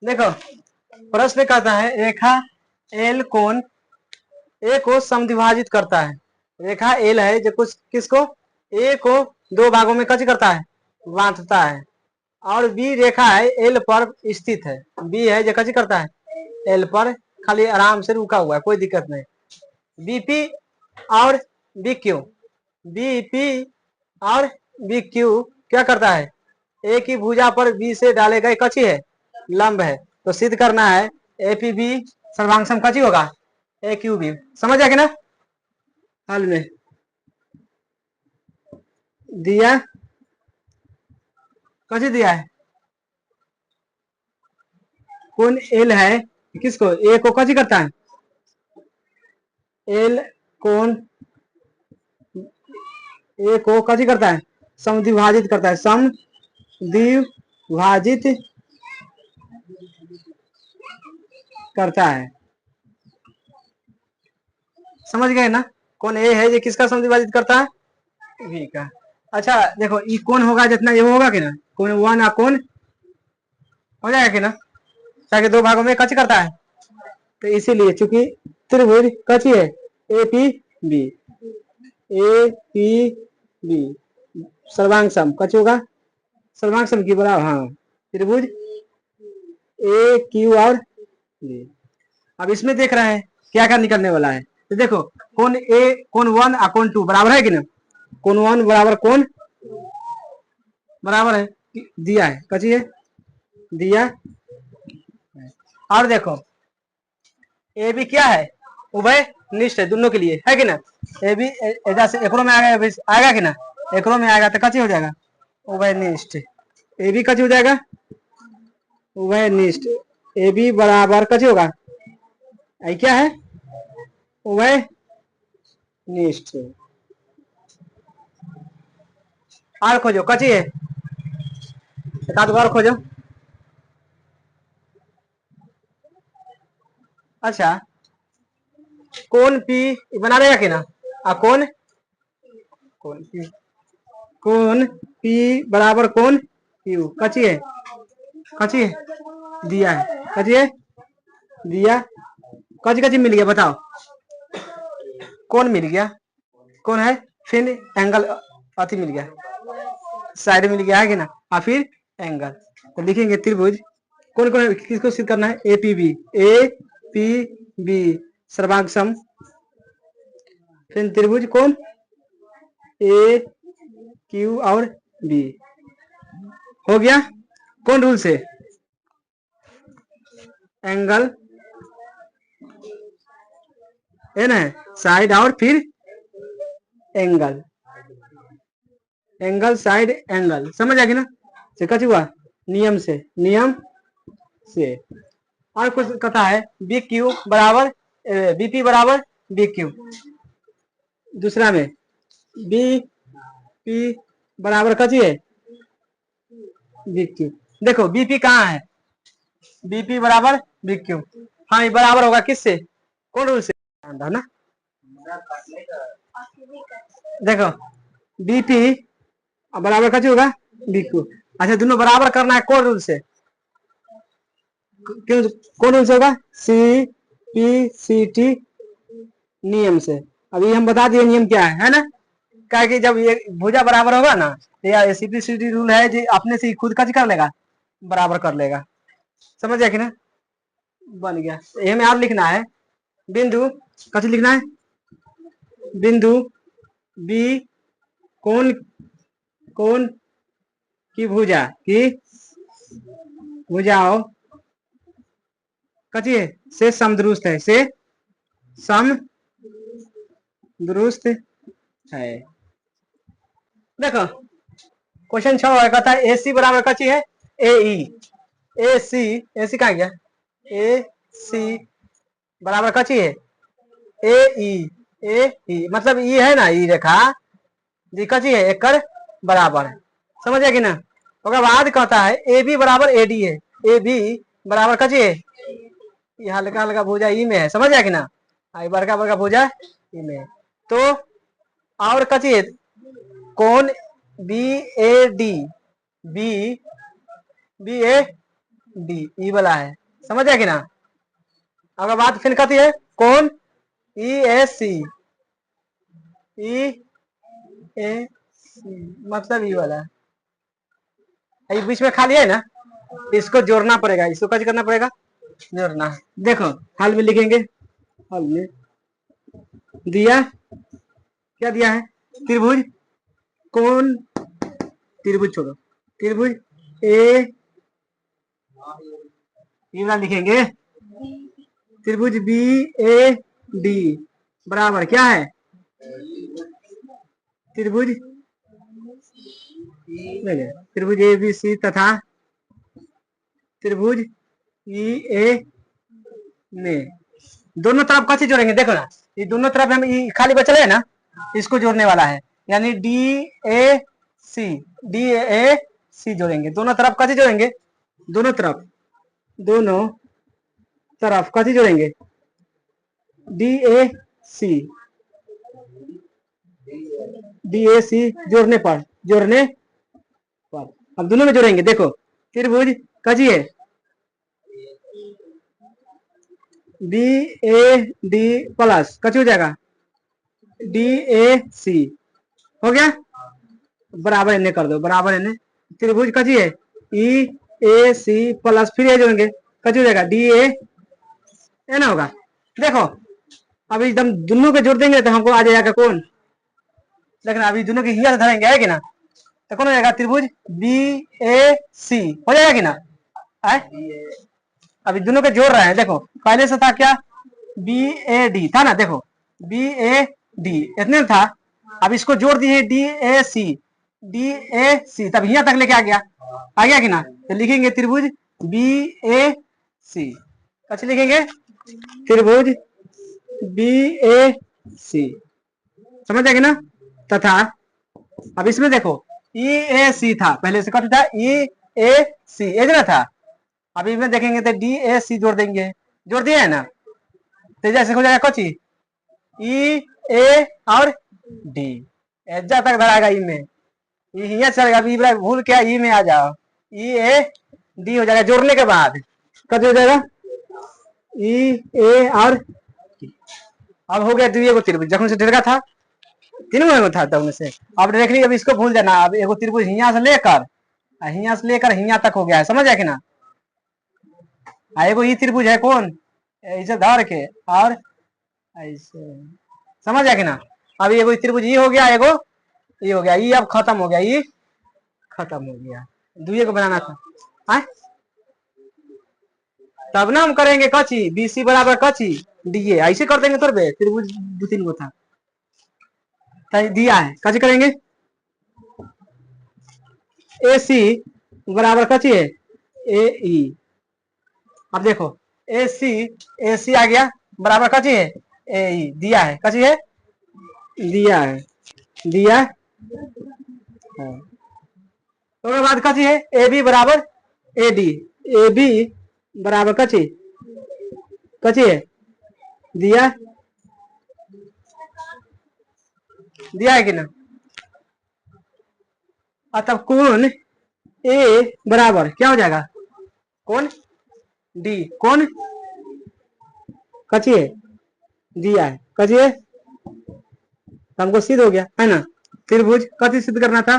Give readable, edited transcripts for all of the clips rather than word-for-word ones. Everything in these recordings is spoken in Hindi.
देखो प्रश्न कहता है रेखा एल कोण ए को समद्विभाजित करता है। रेखा एल है जो कुछ किसको ए को दो भागों में कच करता है, बांटता है। और बी रेखा है एल पर स्थित है। बी है जो कच करता है एल पर, खाली आराम से रुका हुआ है, कोई दिक्कत नहीं। बीपी और बी क्यू, बीपी और बी क्यू क्या करता है, ए की भुजा पर बी से डाले गए कची है, लंब है। तो सिद्ध करना है एपीबी सर्वांग कची होगा ए क्यू बी। समझ आ गया ना। हल में दिया कची दिया है, कौन एल है किसको ए को कची करता है, एल कौन ए को कची करता है, समद्विभाजित करता है, समद्विभाजित करता है। समझ गए ना। कौन ए है ये किसका समद्विभाजित करता है, बी का। अच्छा देखो ये कौन होगा जितना ये होगा कि ना, कौन वन आ कौन हो जाएगा कि ना, ताकि दो भागों में कच करता है। तो इसीलिए चूंकि त्रिभुज कची है A P B, A P B सर्वांग सम कच होगा, सर्वांग सम की बराबर, हाँ त्रिभुज ए क्यू और बी। अब इसमें देख रहे हैं क्या क्या निकलने वाला है। तो देखो कौन ए कौन वन और कौन टू बराबर है कि ना, कौन वन बराबर कौन बराबर है, दिया है कची है दिया। और देखो ए बी क्या है, उभय निष्ठ है दोनों के लिए, है कि ना। ए बी से एकरो में आएगा कि ना, एकरो में आएगा तो कची हो जाएगा उभय निष्ठ। ए बी कची हो जाएगा उभय निष्ठ, ए बी बराबर कची होगा आई क्या है उभय निष्ठ। और खोजो कची है, एक आध बार खोजो। अच्छा कौन पी बना रहेगा कि ना, कौन कौन पी, कौन पी बराबर कौन क्यू कची है, कची है दिया है, कची है दिया, कची कची मिल गया बताओ, कौन मिल गया, कौन है, फिर एंगल अति मिल गया, साइड मिल गया है कि ना, और फिर एंगल। तो लिखेंगे त्रिभुज कौन कौन है, किसको सिद्ध करना है, ए पी बी सर्वांग सम, फिर त्रिभुज कौन ए क्यू और बी। हो गया कौन रूल से, एंगल है ना, साइड और फिर एंगल, एंगल साइड एंगल। समझ आ गया ना। से कच हुआ नियम से, नियम से। और कुछ कहता है बी क्यू बराबर बीपी बराबर बी क्यू, दूसरा में बी पी बराबर कची है बी क्यू। देखो बीपी कहाँ है, बीपी बराबर बी क्यू, हाँ ये बराबर होगा किससे, कौन रूल से ना। देखो बीपी बराबर कची होगा बी क्यू। अच्छा दोनों बराबर करना है कौन रूल से, क्यों कौन रूल से होगा, सी पी सी टी नियम से। अभी हम बता दिए नियम क्या है ना। क्या कि जब ये भुजा बराबर होगा ना, या सीपीसीडी रूल है जो अपने से खुद कच कर लेगा, बराबर कर लेगा। समझ गया कि ना, बन गया। ये में आप लिखना है बिंदु कच लिखना है, बिंदु बी कौन कौन की भुजा भुजाओं कची है से समदुरुस्त है, से समदुरुस्त है। देखो क्वेश्चन 6 कहता है ए सी बराबर कची है ए ई, ए सी कहा गया, ए सी बराबर कची है ए ई मतलब ई है ना, ई रेखा जी कची है एकड़ बराबर है। समझ गया कि ना। उसके बाद कहता है ए बी बराबर ए डी है, ए बी बराबर कची है, ये हल्का हल्का भुजा ई में है। समझ गया कि ना, आई बड़का बड़का भुजा ई में है। तो और कची है कौन B A D, B B A D E वाला है, समझ गया कि ना। अगर बात फिर कहती है कौन ई ए सी, ई ए सी मतलब ई वाला है, बीच में खाली है ना, इसको जोड़ना पड़ेगा, इसको कैसे करना पड़ेगा, जोड़ना। देखो हल में लिखेंगे, हल में दिया क्या दिया है, त्रिभुज, कौन त्रिभुज छोड़ो, त्रिभुज ए लिखेंगे, त्रिभुज बी ए डी बराबर क्या है, त्रिभुज त्रिभुज ए बी सी तथा त्रिभुज ई ए में दोनों तरफ कैसे जोड़ेंगे, देखो ना, ये दोनों तरफ हम खाली बचल है ना, इसको जोड़ने वाला है, यानी डी ए सी जोड़ेंगे, दोनों तरफ कैसे जोड़ेंगे, दोनों तरफ कैसे जोड़ेंगे, डी ए सी जोड़ने पर अब दोनों में जोड़ेंगे। देखो त्रिभुज कजी है बी ए डी प्लस कच हो जाएगा डी ए सी, हो गया, बराबर इन्हें कर दो, बराबर इन्हें, त्रिभुज कची है ई ए सी प्लस फिर ये जोड़ेंगे, कच हो जाएगा डी ए ना होगा। देखो अब एकदम दोनों के जोड़ देंगे तो हमको आ जाएगा कौन, लेकिन अभी दोनों के हिया से धरेंगे है कि ना, तो कौन हो जाएगा, त्रिभुज बी ए सी हो जाएगा कि ना, अभी दोनों के जोड़ रहे हैं। देखो पहले से था क्या, बी ए डी था ना, देखो बी ए डी इतने था, अब इसको जोड़ दिए डी ए सी, तब यहाँ तक लेके आ गया कि ना, तो लिखेंगे त्रिभुज बी ए सी, कैसे लिखेंगे, त्रिभुज बी ए सी, समझ आएगी ना। तथा अब इसमें देखो ई ए सी था, पहले से कट था ई ए सी ना था, अभी इसमें देखेंगे तो डी ए सी जोड़ देंगे, जोड़ दिए है ना, तो जैसे हो जाएगा कौची ई ए और डी, एजा तक धराएगा ई में, ये चलेगा, अभी भूल क्या ई में आ जाओ, ई ए डी हो जाएगा, जोड़ने के बाद कब हो जाएगा ई ए और डी। अब हो गया द्वितीय त्रिभुज, जखन से डरगा था तीनों में था तब से, अब देख ली, अब इसको भूल जाना, अब एगो त्रिभुज हिया से लेकर हिया तक हो गया है, समझ है कि ना, एगो ई त्रिभुज है कौन ऐसे धर के और ऐसे, समझ है कि ना। अब एगो त्रिभुज ई हो गया, एगो ये हो गया, ये अब खत्म हो गया, ये खत्म हो गया, दुए को बनाना था, तब ना हम करेंगे कची बी सी बराबर कची डी ए, ऐसे कर देंगे थोड़े, त्रिभुज दो तीन को था दिया है, कची करेंगे ए सी बराबर कची है ए ई, अब देखो ए सी आ गया बराबर कची है ए ई, दिया है कची है दिया है, तो बाद कची है ए बी बराबर ए डी, ए बी बराबर कची है दिया है कि ना। तब कौन ए बराबर क्या हो जाएगा, कौन डी, कौन कची है दिया है कची है, हमको सिद्ध हो गया है ना। त्रिभुज कथी सिद्ध करना था,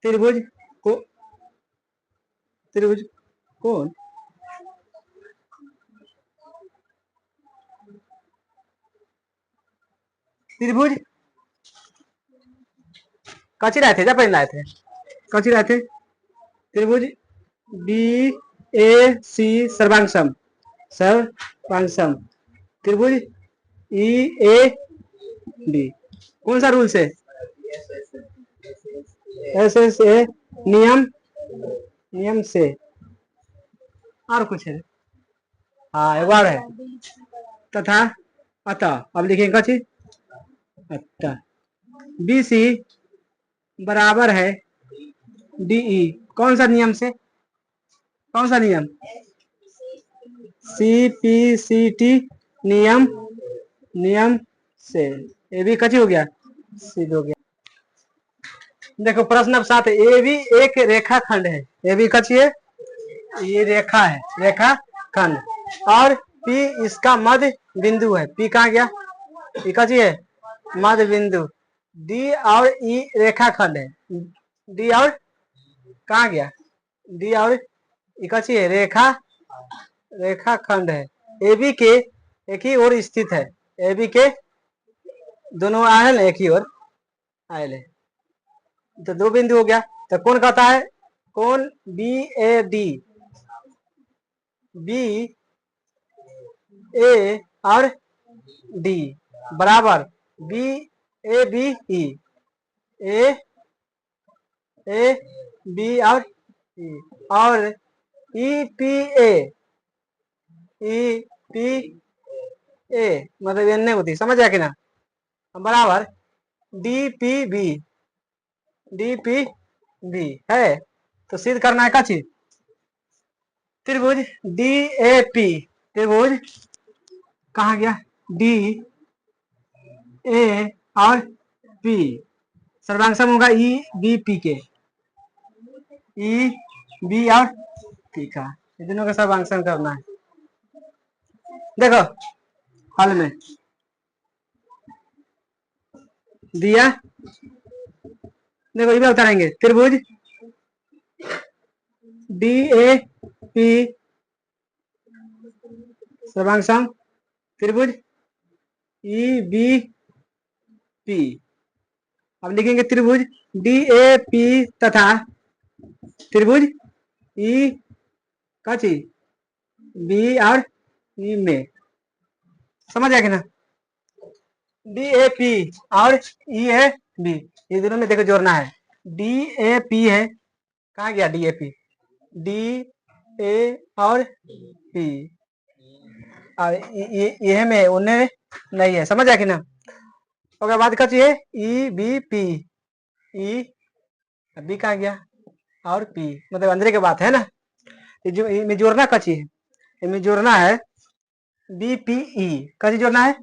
त्रिभुज कौन त्रिभुज कची रहे थे, जब पहले लाए थे कची रहे थे, त्रिभुज बी ए सी सर्वांग सम, त्रिभुज ई ए डी, कौन सा रूल से, एस एस ए नियम से, और कुछ है, हाँ एक बार है, तथा अतः, अब लिखेंगे कची अतः बी सी बराबर है डीई, कौन सा नियम से, कौन सा नियम, सी पी सी टी नियम से, ये भी कची हो गया सिद्ध हो गया। देखो प्रश्न 7, ए भी एक रेखा खंड है, ए भी कची है ये रेखा है, रेखा खंड। और पी इसका मध्य बिंदु है। पी कहाँ गया? पी का जी है मध्य बिंदु। डी और ई रेखा खंड है। डी और कहाँ गया? डी और ई का है रेखा, रेखा खंड है। ए बी के एक ही ओर स्थित है। ए बी के दोनों आयल एक ही ओर आयल है, तो दो बिंदु हो गया। तो कौन कहता है? कौन B A D, B A और डी बराबर B A B E, A B और ई, और E P A, E P A मतलब एन होती, समझ आया कि ना? बराबर D P B, D P B है। तो सिद्ध करना है क्या चीज? त्रिभुज डी ए पी, त्रिभुज कहाँ गया? डी ए और पी सर्वांग होगा ई बी पी के, ई बी और पी का, ये दोनों का सर्वांग करना है। देखो हल में दिया, देखो ये उतारेंगे। त्रिभुज डी ए पी सर्वांग त्रिभुज ई बी पी। अब लिखेंगे त्रिभुज डी ए पी तथा त्रिभुज ई का चीज बी और ई में, समझ आया कि ना? डी ए पी और ई है बी, ये दोनों में देखो जोड़ना है। डी ए पी है, कहाँ गया D A P? D A और पी, और ये में उन्हें नहीं है, समझ आया कि ना? उसके बाद क्या चाहिए? E B P, E B कहाँ गया और पी, मतलब अंदर की बात है ना। जो में जोड़ना का चाहिए, इनमें जोड़ना है बी पी ई, कची जोड़ना है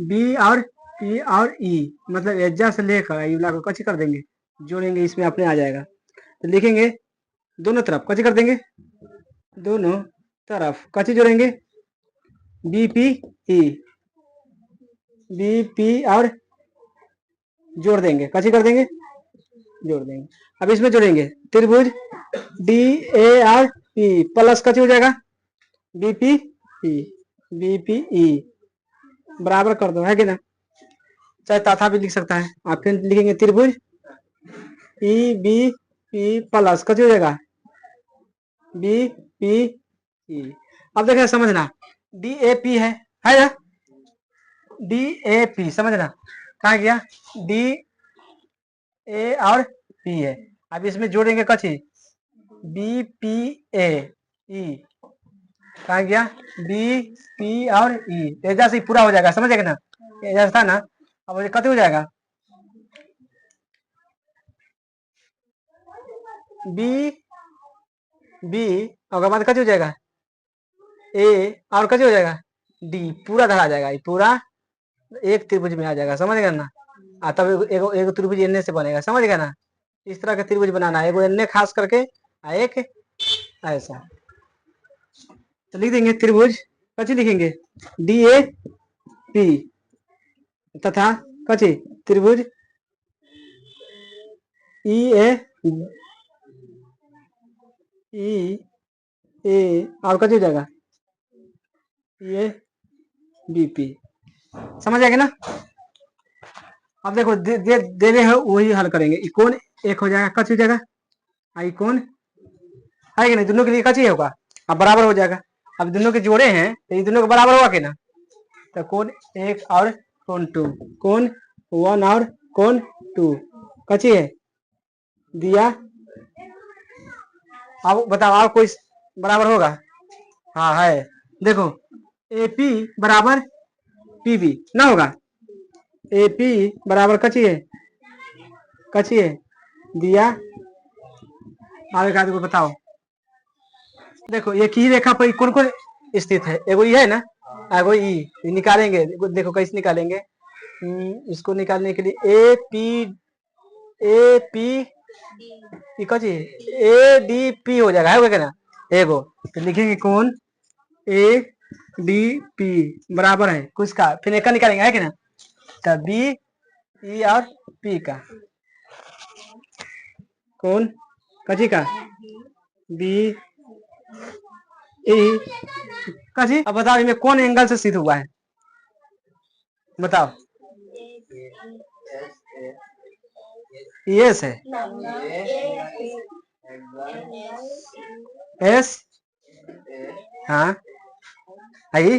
बी और पी और ई, मतलब एजा से लेकर यूला को कची कर देंगे, जोड़ेंगे, इसमें अपने आ जाएगा। तो लिखेंगे दोनों तरफ कची कर देंगे, दोनों तरफ कची जोड़ेंगे B P E, B P और जोड़ देंगे, कची कर देंगे, जोड़ देंगे। अब इसमें जोड़ेंगे त्रिभुज डी ए और पी प्लस कची हो जाएगा B P E, B P E बराबर कर दो, है कि ना? चाहे तथा भी लिख सकता है। आप फिर लिखेंगे त्रिभुज ई बी पी प्लस कची हो जाएगा बी पी ई। अब देखिए समझना, डी ए पी है ना? डी ए पी समझना, कहा गया? डी ए और पी है। अब इसमें जोड़ेंगे कची बी पी ए ई, कहा गया बी पी और ई, एजा से पूरा हो जाएगा, समझ ना? एजा था ना, अब कत हो जाएगा बी बी और बाद कच हो जाएगा ए और कच हो जाएगा डी, पूरा धरा जाएगा, पूरा एक त्रिभुज में आ जाएगा, समझ गया ना? तब एक त्रिभुज एन से बनेगा, समझ गया ना? इस तरह का त्रिभुज बनाना है, एगो एन खास करके एक ऐसा। तो लिख देंगे त्रिभुज कची लिखेंगे डी ए पी तथा कची त्रिभुज ई ए और कची हो जाएगा ये बीपी, समझ आएगा ना? अब देखो देने हो वही हल करेंगे। इकोन एक हो जाएगा, कच हो जाएगा आइकोन, है कि नहीं? दोनों के लिए कच ही होगा, अब बराबर हो जाएगा। अब दोनों के जोड़े हैं तो ये दोनों के बराबर होगा कि ना? तो कौन एक और कौन टू, कौन वन और कौन टू कची है दिया। अब बताओ आप कोई बराबर होगा? हाँ है, देखो AP बराबर PB ना होगा, AP बराबर कची है दिया। आगे का देखो बताओ, देखो ये की रेखा पर कौन कौन स्थित है? एगो ये है ना, एगो ई निकालेंगे, देखो कैसे निकालेंगे। इसको निकालने के लिए ए पी कची ADP हो जाएगा, है ना? एगो, तो लिखेंगे कोण ए डी पी बराबर है कुछ का, फिर एक का निकालेंगे है कि ना, तो बी ई और पी का, कोण कची का बी ई कची। अब बताओ इनमें कौन एंगल से सिद्ध हुआ है, बताओ। ये से एस, हाँ आई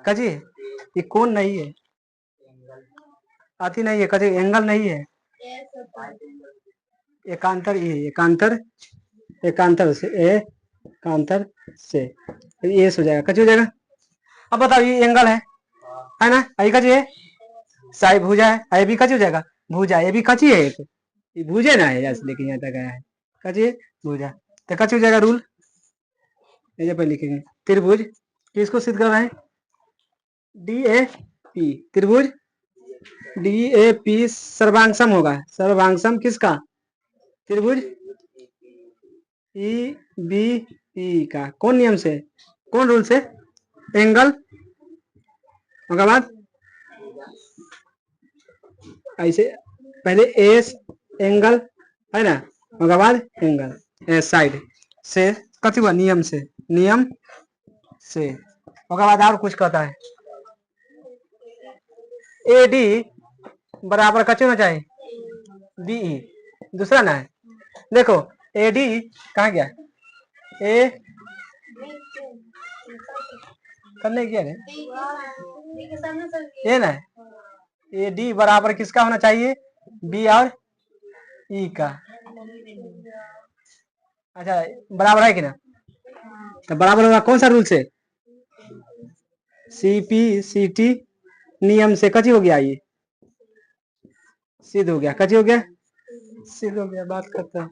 कजी, ये कौन नहीं है, आती नहीं है कजी, एंगल नहीं है, एकांतर ये, एकांतर, एकांतर से एकांतर से ये हो जाएगा, कची हो जाएगा। अब बताओ ये एंगल है ना, आई कची है, साई भुजा है, आई भी कची हो जाएगा, भुजा ये भी कची है, ये भुजे ना है जैसे, लेकिन यहाँ तक आया है कची है भुजा, तो कची हो जाएगा रूल, ये पे लिखेंगे त्रिभुज किसको सिद्ध करना है, डी ए पी, त्रिभुज डी ए पी सर्वांगसम होगा, सर्वांगसम किसका, त्रिभुज ई बी पी का, कौन नियम से, कौन रूल से, एंगल, उसके बाद ऐसे पहले एस एंगल है ना, उसके बाद एंगल एस साइड से कथी हुआ, नियम से, नियम से, उसके बाद और कुछ कहता है, ए डी बराबर कच्चे होना चाहिए बीई, दूसरा ना है, देखो ए डी कहाँ गया, ए करने गया रे, ए ना, ए डी बराबर किसका होना चाहिए, बी और ई का, अच्छा बराबर है कि ना, तो बराबर होगा कौन सा रूल से, सी पी सी टी नियम से कची हो गया, ये सिद्ध हो गया, कची हो गया, सिद्ध हो गया, बात करता है।